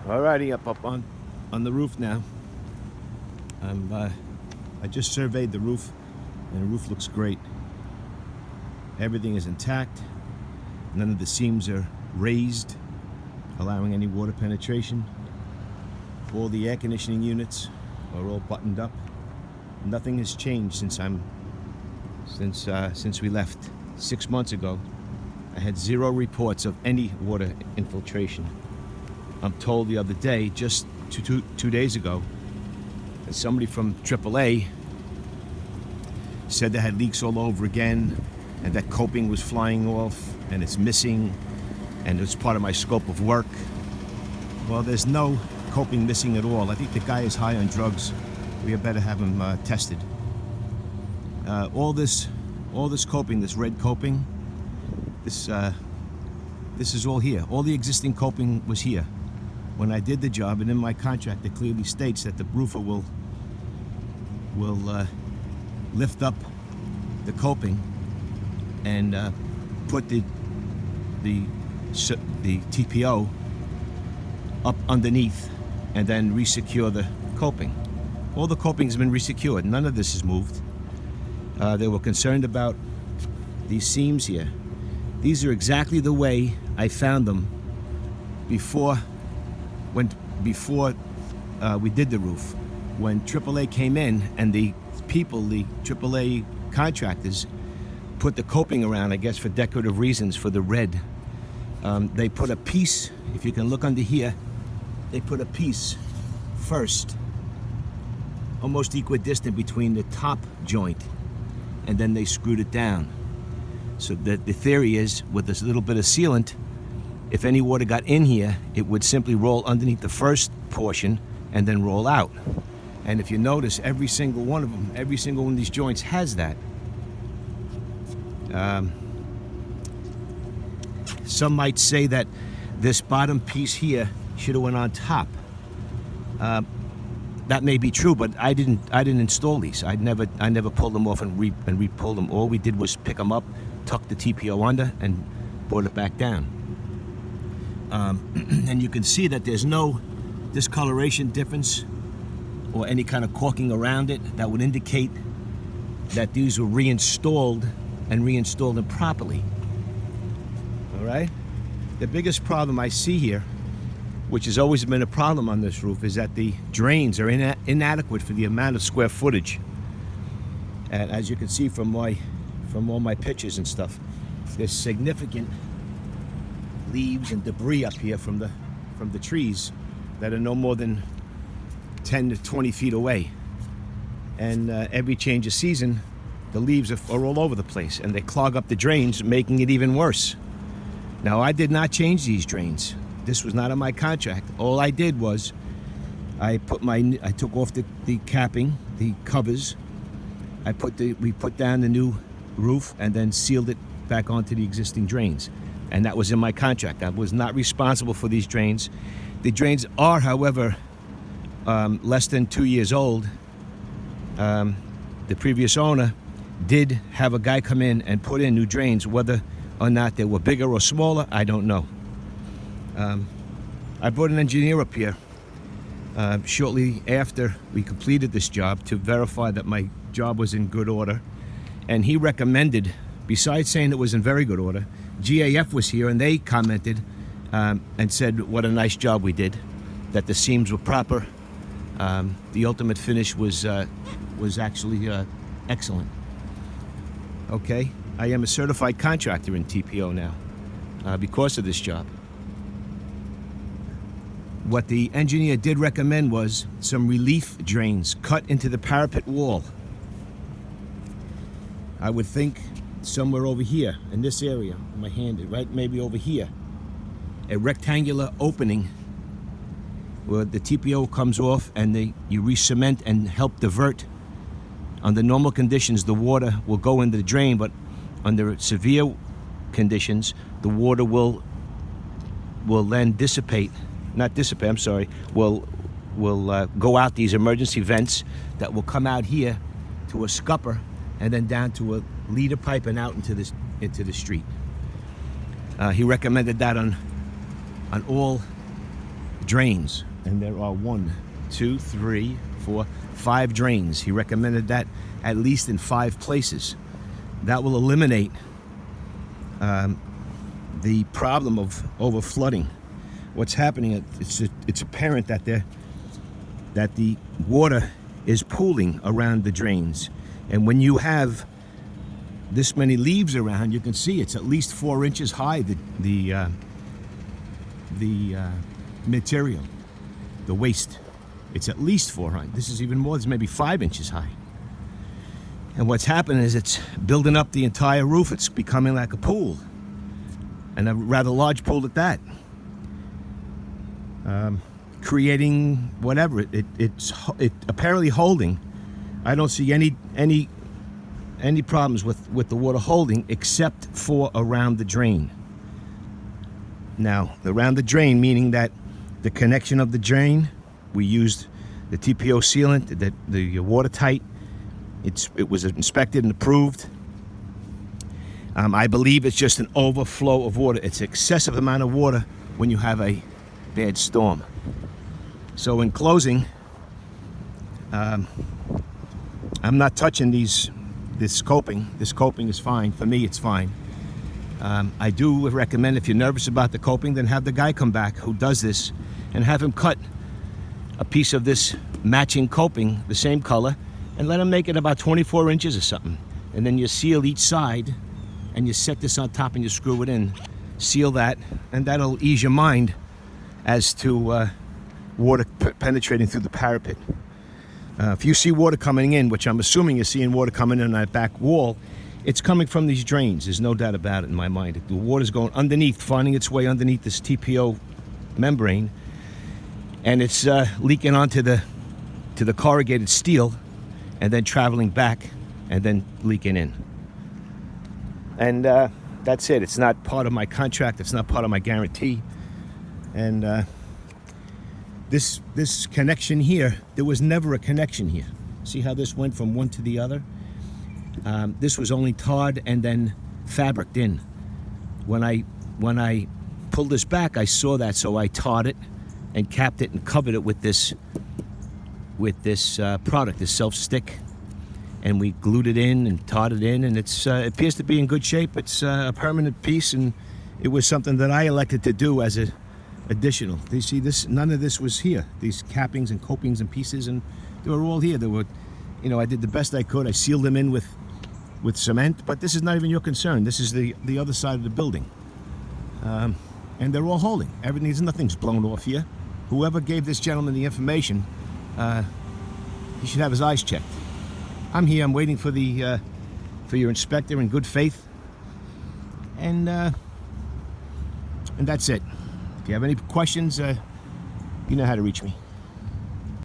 Alrighty, up on the roof now. I just surveyed the roof, and the roof looks great. Everything is intact. None of the seams are raised, allowing any water penetration. All the air conditioning units are all buttoned up. Nothing has changed since we left 6 months ago. I had 0 reports of any water infiltration. I'm told the other day, just two days ago, that somebody from AAA said they had leaks all over again, and that coping was flying off, and it's missing, and it's part of my scope of work. Well, there's no coping missing at all. I think the guy is high on drugs. We had better have him tested. All this coping, this red coping, this is all here. All the existing coping was here when I did the job, and in my contract it clearly states that the roofer will lift up the coping and put the TPO up underneath and then resecure the coping. All the coping's been resecured. None of this is moved. They were concerned about these seams here. These are exactly the way I found them before we did the roof. When AAA came in and the AAA contractors put the coping around, I guess for decorative reasons, for the red. They put a piece, if you can look under here, they put a piece first, almost equidistant between the top joint, and then they screwed it down. So the theory is, with this little bit of sealant, if any water got in here, it would simply roll underneath the first portion and then roll out. And if you notice, every single one of these joints has that. Some might say that this bottom piece here should have went on top. That may be true, but I didn't install these. I never pulled them off and re-pulled them. All we did was pick them up, tuck the TPO under, and brought it back down. And you can see that there's no discoloration difference or any kind of caulking around it that would indicate that these were reinstalled and reinstalled improperly. All right? The biggest problem I see here, which has always been a problem on this roof, is that the drains are inadequate for the amount of square footage. And as you can see from all my pictures and stuff, there's significant leaves and debris up here from the trees that are no more than 10 to 20 feet away. And every change of season, the leaves are all over the place, and they clog up the drains, making it even worse. Now, I did not change these drains. This was not on my contract. All I did was I took off the capping, the covers. We put down the new roof and then sealed it back onto the existing drains. And that was in my contract. I was not responsible for these drains. The drains are, however, less than 2 years old. The previous owner did have a guy come in and put in new drains. Whether or not they were bigger or smaller, I don't know. I brought an engineer up here shortly after we completed this job to verify that my job was in good order. And he recommended, besides saying it was in very good order, GAF was here and they commented and said what a nice job we did, that the seams were proper. The ultimate finish was actually excellent. Okay, I am a certified contractor in TPO now because of this job. What the engineer did recommend was some relief drains cut into the parapet wall. I would think somewhere over here in this area, my hand, right, maybe over here, a rectangular opening where the TPO comes off and you re-cement and help divert. Under normal conditions, the water will go into the drain, but under severe conditions, the water will then will go out these emergency vents that will come out here to a scupper and then down to a leader pipe and out into the street. He recommended that on all drains, and there are 1, 2, 3, 4, 5 drains. He recommended that at least in 5 places. That will eliminate the problem of over flooding. What's happening? It's apparent that the water is pooling around the drains, and when you have this many leaves around, you can see it's at least 4 inches high. The material, the waste, it's at least 4 high. This is even more. It's maybe 5 inches high. And what's happening is it's building up the entire roof. It's becoming like a pool, and a rather large pool at that. Creating whatever it's apparently holding. I don't see any problems with the water holding, except for around the drain. Now, around the drain, meaning that the connection of the drain, we used the TPO sealant, the watertight. It was inspected and approved. I believe it's just an overflow of water. It's excessive amount of water when you have a bad storm. So in closing, I'm not touching this coping. This coping is fine. For me, it's fine. I do recommend, if you're nervous about the coping, then have the guy come back who does this and have him cut a piece of this matching coping, the same color, and let him make it about 24 inches or something. And then you seal each side, and you set this on top and you screw it in. Seal that, and that'll ease your mind as to water penetrating through the parapet. If you see water coming in, which I'm assuming you're seeing water coming in on that back wall, it's coming from these drains. There's no doubt about it in my mind. The water's going underneath, finding its way underneath this TPO membrane, and it's leaking onto the corrugated steel, and then traveling back, and then leaking in. And that's it. It's not part of my contract. It's not part of my guarantee. And this connection here, there was never a connection here. See how this went from one to the other? This was only tarred and then fabriced in. When I pulled this back, I saw that, so I tarred it and capped it and covered it with this product, this self-stick, and we glued it in and tarred it in, and it appears to be in good shape. It's a permanent piece, and it was something that I elected to do as an additional. You see, none of this was here. These cappings and copings and pieces, and they were all here. They were, I did the best I could. I sealed them in with cement, but this is not even your concern. This is the other side of the building, and they're all holding. Nothing's blown off here. Whoever gave this gentleman the information, he should have his eyes checked. I'm here. I'm waiting for your inspector in good faith, and that's it. If you have any questions, you know how to reach me.